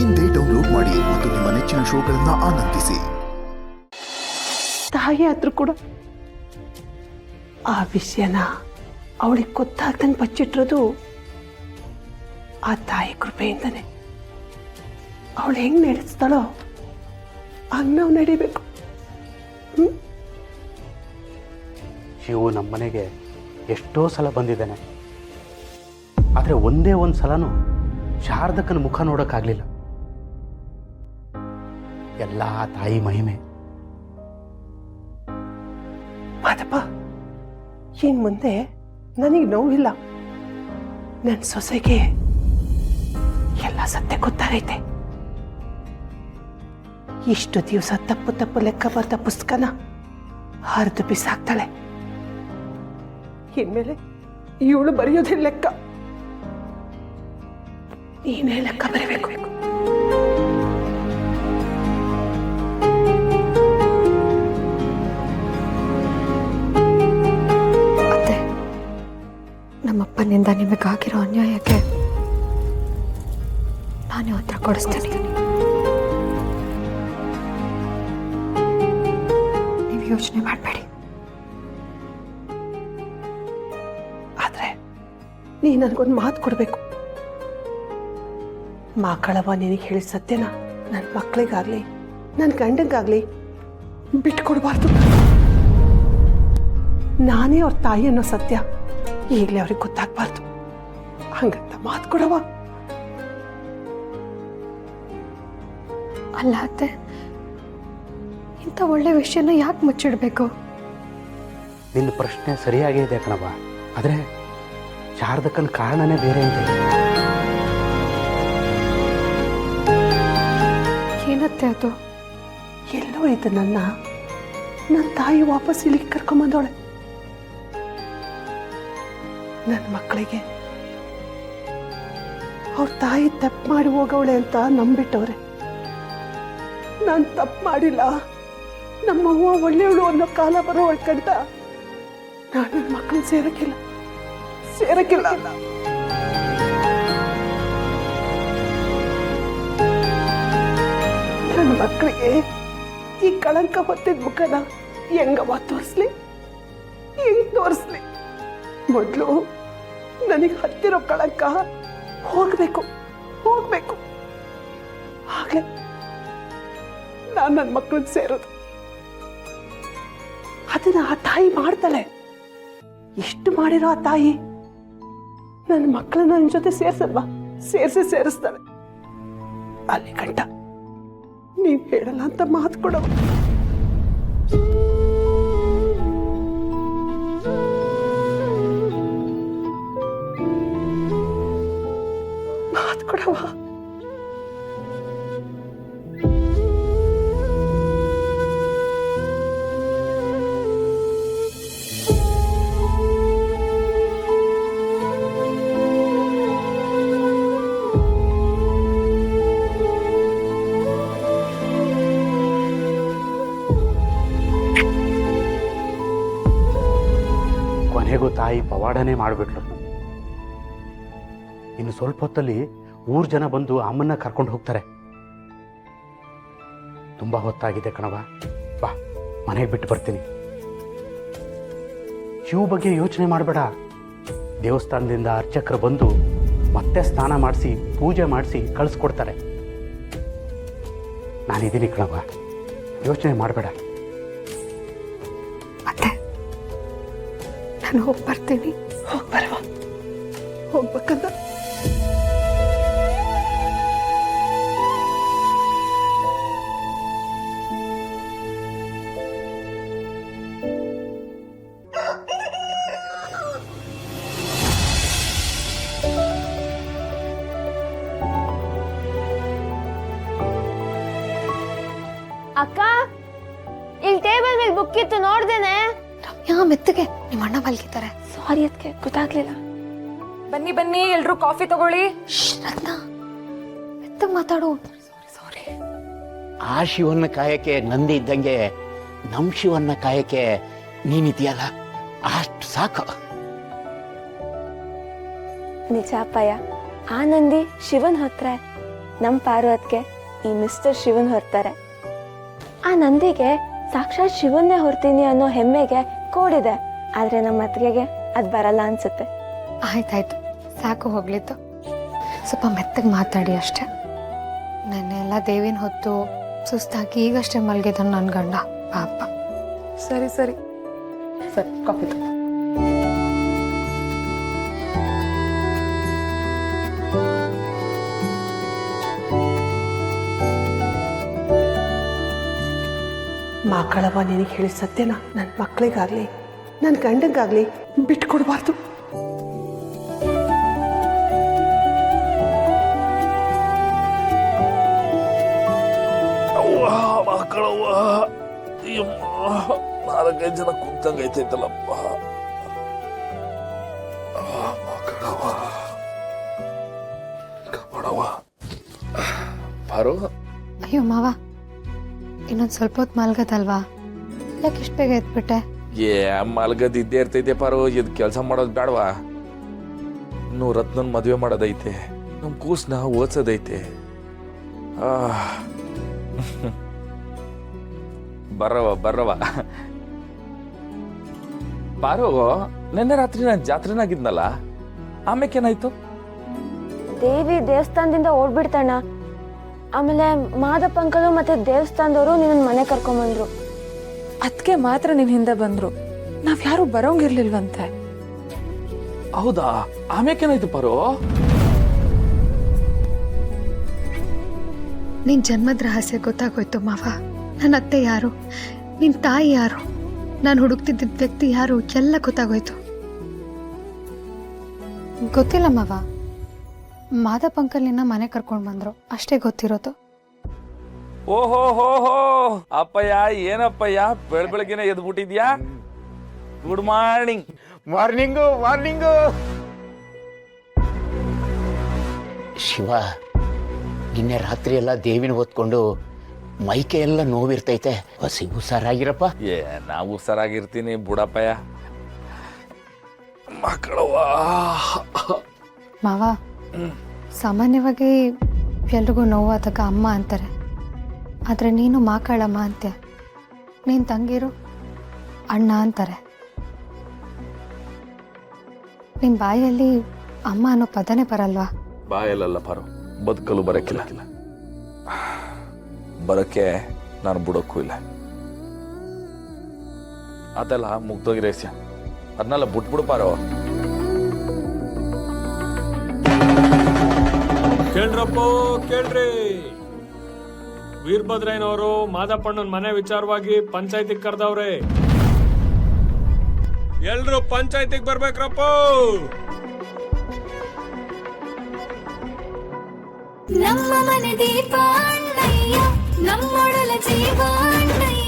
ಇಂದೇ ಡೌನ್ಲೋಡ್ ಮಾಡಿ ಮತ್ತು ನಿಮ್ಮ ನೆಚ್ಚಿನ ಶೋಗಳನ್ನ ಆನಂದಿಸಿ. ತಾಯಿ ಆದ್ರೂ ಕೂಡ ಆ ವಿಷಯನ ಅವಳಿಗೆ ಗೊತ್ತಾಗ್ದಂಗೆ ಬಚ್ಚಿಟ್ಟಿರೋದು ಆ ತಾಯಿ ಕೃಪೆಯಿಂದನೇ. ಅವಳು ಹೆಂಗ್ ನಡೆಸ್ತಾಳೋ ಹಂಗ್ ನಾವು ನಡಿಬೇಕು. ಶಿವು ನಮ್ಮನೆಗೆ ಎಷ್ಟೋ ಸಲ ಬಂದಿದ್ದಾನೆ, ಆದರೆ ಒಂದೇ ಒಂದು ಸಲನೂ ಶಾರದಕ್ಕನ ಮುಖ ನೋಡೋಕ್ಕಾಗಲಿಲ್ಲ. ಎಲ್ಲ ತಾಯಿ ಮಹಿಮೆ. ಮಾದಪ್ಪ, ಇನ್ ಮುಂದೆ ನನಗೆ ನೋವಿಲ್ಲ. ನನ್ನ ಸೊಸೆಗೆ ಎಲ್ಲ ಸತ್ಯ ಗೊತ್ತಾಗೈತೆ. ಇಷ್ಟು ದಿವಸ ತಪ್ಪು ತಪ್ಪು ಲೆಕ್ಕ ಬರ್ದ ಪುಸ್ತಕನ ಹರಿದು ಬಿಸಾಕ್ತಾಳೆ. ಇನ್ಮೇಲೆ ಇವಳು ಬರೆಯೋದೇ ಲೆಕ್ಕ, ನೀನೇ ಲೆಕ್ಕ ಬರೀಬೇಕು. ಅತ್ತೆ, ನಮ್ಮಪ್ಪನಿಂದ ನಿಮಗಾಗಿರೋ ಅನ್ಯಾಯಕ್ಕೆ ನಾನೇ ಉತ್ತರ ಕೊಡಿಸ್ತೀನಿ. ನೀವು ಯೋಚನೆ ಮಾಡಬೇಡಿ. ಆದ್ರೆ ನೀ ನನಗೊಂದು ಮಾತು ಕೊಡ್ಬೇಕು. ಮಕ್ಕಳವ ನಿನಗೆ ಹೇಳಿದ ಸತ್ಯನ ನನ್ನ ಮಕ್ಕಳಿಗಾಗ್ಲಿ ನನ್ನ ಗಂಡಂಗಾಗ್ಲಿ ಬಿಟ್ಕೊಡ್ಬಾರ್ದು. ನಾನೇ ಅವ್ರ ತಾಯಿ ಅನ್ನೋ ಸತ್ಯ ಈಗಲೇ ಅವ್ರಿಗೆ ಗೊತ್ತಾಗ್ಬಾರ್ದು. ಹಂಗಂತ ಮಾತು ಕೊಡವ. ಅಲ್ಲ ಅತ್ತೆ, ಇಂಥ ಒಳ್ಳೆ ವಿಷಯನ ಯಾಕೆ ಮುಚ್ಚಿಡ್ಬೇಕು? ನಿನ್ನ ಪ್ರಶ್ನೆ ಸರಿಯಾಗೇ ಇದೆ ಕಣವ, ಆದರೆ ಶಾರದಕ್ಕನ ಕಾರಣನೇ ಬೇರೆ ಇದೆ. ಏನತ್ತೆ ಅದು? ಎಲ್ಲೋ ಇದು ನನ್ನ ತಾಯಿ ವಾಪಸ್ ಇಲ್ಲಿಗೆ ಕರ್ಕೊಂಬಂದವಳೆ. ನನ್ನ ಮಕ್ಕಳಿಗೆ ಅವ್ರ ತಾಯಿ ತಪ್ಪು ಮಾಡಿ ಹೋಗವಳೆ ಅಂತ ನಂಬಿಟ್ಟವ್ರೆ. ನಾನು ತಪ್ಪು ಮಾಡಿಲ್ಲ, ನಮ್ಮವ್ವ ಒಳ್ಳೆಯವಳು ಅನ್ನೋ ಕಾಲ ಬರೋ ಕಂಡ ನಾನು ನನ್ನ ಮಕ್ಕಳನ್ನ ಸೇರಕ್ಕಿಲ್ಲ. ನನ್ನ ಮಕ್ಕಳಿಗೆ ಈ ಕಳಂಕ ಹೊತ್ತಿದ ಮುಖನ ಹೆಂಗವ್ವ ತೋರಿಸ್ಲಿ? ಹೆಂಗ್ ತೋರಿಸ್ಲಿ? ಮೊದಲು ನನಗೆ ಹತ್ತಿರೋ ಕಳಂಕ ಹೋಗ್ಬೇಕು. ಹಾಗೆ ನಾನು ನನ್ನ ಮಕ್ಕಳನ್ನ ಸೇರೋದು. ಅದನ್ನ ಆ ತಾಯಿ ಮಾಡ್ತಾಳೆ. ಎಷ್ಟು ಮಾಡಿರೋ ಆ ತಾಯಿ ನನ್ನ ಮಕ್ಕಳನ್ನ ನನ್ನ ಜೊತೆ ಸೇರ್ಸಲ್ವಾ? ಸೇರಿಸ್ತಾಳೆ. ಅಲ್ಲಿ ಗಂಟ ನೀವ್ ಹೇಳಲ್ಲ ಅಂತ ಮಾತು ಕೊಡವ. ಮಾತು ಕೊಡವ. ಕೊನೆಗೂ ತಾಯಿ ಪವಾಡನೇ ಮಾಡಿಬಿಟ್ರು. ಇನ್ನು ಸ್ವಲ್ಪ ಹೊತ್ತಲ್ಲಿ ಊರ್ ಜನ ಬಂದು ಅಮ್ಮನ್ನ ಕರ್ಕೊಂಡು ಹೋಗ್ತಾರೆ. ತುಂಬಾ ಹೊತ್ತಾಗಿದೆ ಕಣವ, ಬಾ ಮನೆಗೆ ಬಿಟ್ಟು ಬರ್ತೀನಿ. ಶಿವ ಬಗ್ಗೆ ಯೋಚನೆ ಮಾಡಬೇಡ. ದೇವಸ್ಥಾನದಿಂದ ಅರ್ಚಕರು ಬಂದು ಮತ್ತೆ ಸ್ನಾನ ಮಾಡಿಸಿ ಪೂಜೆ ಮಾಡಿಸಿ ಕಳಿಸ್ಕೊಡ್ತಾರೆ. ನಾನಿದ್ದೀನಿ ಕಣವ, ಯೋಚನೆ ಮಾಡಬೇಡ. ನಾನು ಹೋಗಿ ಬರ್ತೀನಿ. ಬರವ, ಹೋಗ್ಬೇಕಂತ. ಅಕ್ಕ, ಇಲ್ಲಿ ಟೇಬಲ್ ಮೇಲೆ ಬುಕ್ ಇತ್ತು, ನೋಡ್ದೇನೆ. ರಮ್ಯಾ, ಮೆತ್ತಗೆ ನಿಮ್ಮ ಅಣ್ಣ ಮಲ್ಗಿದ್ದಾರೆ. ಸಾರಿ ಅದಕ್ಕೆ ಗೊತ್ತಾಗ್ಲಿಲ್ಲ. ಬನ್ನಿ ಬನ್ನಿ, ಎಲ್ರು ಕಾಫಿ ತಗೊಳ್ಳಿ. ರತ್ನ, ಮೆತ್ತಗೆ ಮಾತಾಡು. ಸಾರಿ. ಆ ಶಿವನ್ನ ಕಾಯಕ್ಕೆ ನಂದಿ ಇದ್ದಂಗೆ ನಮ್ಮ ಶಿವನ್ನ ಕಾಯಕ್ಕೆ ನೀನಿದೆಯಲ್ಲ, ಅಷ್ಟು ಸಾಕು. ನಿಜ ಅಪ್ಪಯ್ಯ, ಆ ನಂದಿ ಶಿವನ್ ಹತ್ರ ನಮ್ಮ ಪಾರ್ವತ್ಗೆ ಈ ಮಿಸ್ಟರ್ ಶಿವನ್ ಹೊರ್ತಾರೆ. ಆ ನಂದಿಗೆ ಸಾಕ್ಷಾತ್ ಶಿವನ್ನೇ ಹೊರ್ತೀನಿ ಅನ್ನೋ ಹೆಮ್ಮೆಗೆ ಕೋಡಿದೆ. ಆದ್ರೆ ನಮ್ಮ ಅತ್ತಿಗೆಗೆ ಅದು ಬರಲ್ಲ ಅನ್ಸುತ್ತೆ. ಆಯ್ತಾಯ್ತು, ಸಾಕು ಹೋಗ್ಲಿತ್ತು. ಸ್ವಲ್ಪ ಮೆತ್ತಗೆ ಮಾತಾಡಿ ಅಷ್ಟೆ. ನೆನ್ನೆಲ್ಲ ದೇವಿನ ಹೊತ್ತು ಸುಸ್ತಾಗಿ ಈಗಷ್ಟೇ ಮಲಗಿದನು ನನ್ನ ಗಂಡ, ಪಾಪ. ಸರಿ ಸರಿ ಸರಿ, ಕಾಫಿ ತಗೋ. ಮಕ್ಕಳವ ನಿನಗೆ ಹೇಳಿ ಸತ್ಯನ ನನ್ನ ಮಕ್ಕಳಿಗಾಗ್ಲಿ ನನ್ನ ಗಂಡಂಗಾಗ್ಲಿ ಬಿಟ್ಕೊಡ್ಬಾರ್ದು. ಮಕ್ಕಳವ್ವ, 4-5 ಜನ ಕುಂತಂಗೈತೈತಲ್ಲಪ್ಪ. ಮಕ್ಕಳವ್ವ, ಕಾಪಾಡವ್ವ. ಪಾರು, ಅಯ್ಯೋ ಮಾವ, ಇನ್ನೊಂದು ಸ್ವಲ್ಪ ಹೊತ್ತು ಮಲ್ಗದಲ್ವಾ? ಯಾಕೆ ಇಷ್ಟು ಬೇಗ ಎದ್ಬಿಟ್ಟೆ? ಮಲ್ಗದಿದ್ದೇ ಇರ್ತೈತೆ ಪಾರು. ಇದು ಕೆಲಸ ಮಾಡೋದು ಬೇಡವಾ? ಇನ್ನು ರತ್ನನ್ ಮದುವೆ ಮಾಡೋದೈತೆ, ನಮ್ಮ ಕೂಸ್ನ ಓದ್ಸೋದೈತೆ. ಬರ್ರವ ಪಾರು. ನಿನ್ನೆ ರಾತ್ರಿ ನಾನು ಜಾತ್ರೆನಾಗಿದ್ನಲ್ಲ, ಆಮೇಕೇನಾಯ್ತು? ದೇವಿ ದೇವಸ್ಥಾನದಿಂದ ಓಡ್ಬಿಡ್ತಾಣ. ಆಮೇಲೆ ಮಾದಪ್ಪ ಅಂಕಲು ಮತ್ತೆ ದೇವಸ್ಥಾನದವರು ನಿನ್ನ ಮನೆ ಕರ್ಕೊಂಬಂದ್ರು. ಅದಕ್ಕೆ ಮಾತ್ರ ನಿನ್ ಹಿಂದೆ ಬಂದ್ರು, ನಾವ್ ಯಾರು ಬರೋಂಗಿರ್ಲಿಲ್ವಂತೆ. ಹೌದಾ? ಆಮೇಕೇನಾಯ್ತು ಪಾರು? ನಿನ್ ಜನ್ಮದ ರಹಸ್ಯ ಗೊತ್ತಾಗೋಯ್ತು ಮಾವ. ನನ್ನ ಅತ್ತೆ ಯಾರು, ನಿನ್ ತಾಯಿ ಯಾರು, ನಾನು ಹುಡುಕ್ತಿದ್ದ ವ್ಯಕ್ತಿ ಯಾರು, ಎಲ್ಲ ಗೊತ್ತಾಗೋಯ್ತು. ಗೊತ್ತಿಲ್ಲ ಮಾವ, ಮಾದಪ್ಪ ಅಂಕಲ್ ನಿನ್ನ ಮನೆ ಕರ್ಕೊಂಡು ಬಂದ್ರು, ಅಷ್ಟೇ ಗೊತ್ತಿರೋದು. ಓಹೋ ಹೋ ಹೋ, ಅಪ್ಪಯ್ಯ, ಏನಪ್ಪಯ್ಯ ಬೆಳಗ್ಗೆನೆ ಎದ್ಬಿಟ್ಟಿದ್ಯಾ? Good morning. ಮಾರ್ನಿಂಗು. ಶಿವ, ನಿನ್ನೆ ರಾತ್ರಿ ಎಲ್ಲ ದೇವಿನ ಹೊತ್ಕೊಂಡು ಮೈಕೆ ಎಲ್ಲ ನೋವಿರ್ತೈತೆ. ಹಸಿ ಹುಷಾರಾಗಿರಪ್ಪ. ನಾವು ಹುಷಾರಾಗಿರ್ತೀನಿ ಬುಡಪ್ಪಯ್ಯ. ಮಕ್ಕಳವ್ವ, ಮಾವ, ಸಾಮಾನ್ಯವಾಗಿ ಎಲ್ರಿಗೂ ನೋವಾದಾಗ ಅಮ್ಮ ಅಂತಾರೆ, ಆದರೆ ನೀನು ಮಾಕಾಳಮ್ಮ ಅಂತ್ಯ. ನೀನು ತಂಗಿರು ಅಣ್ಣ ಅಂತಾರೆ. ನಿಮ್ಮ ಬಾಯಲ್ಲಿ ಅಮ್ಮ ಅನ್ನೋ ಪದನೇ ಬರಲ್ವಾ? ಬಾಯಲ್ಲ ಪಾರು, ಬದುಕಲು ಬರಕ್ಕಿಲ್ಲ. ಬರಕ್ಕೆ ನಾನು ಬಿಡೋಕ್ಕೂ ಇಲ್ಲ. ಅದೆಲ್ಲ ಮುಗ್ದೋಗಿ ರಹಸ್ಯ, ಅದನ್ನೆಲ್ಲ ಬಿಟ್ಬಿಡು ಪಾರು. ಕೇಳ್ರಪ್ಪ ಕೇಳ್ರಿ, ವೀರಭದ್ರಯ್ಯನವರು ಮಾದಪ್ಪಣ್ಣನ ಮನೆ ವಿಚಾರವಾಗಿ ಪಂಚಾಯತಿಗೆ ಕರೆದವ್ರೆ. ಎಲ್ರು ಪಂಚಾಯತಿಗೆ ಬರ್ಬೇಕ್ರಪ್ಪ. ನಮ್ಮ ಮನೆ ದೀಪ ಅಣ್ಣಯ್ಯ, ನಮ್ಮೊಡಲ ಜೀವ ಅಣ್ಣಯ್ಯ.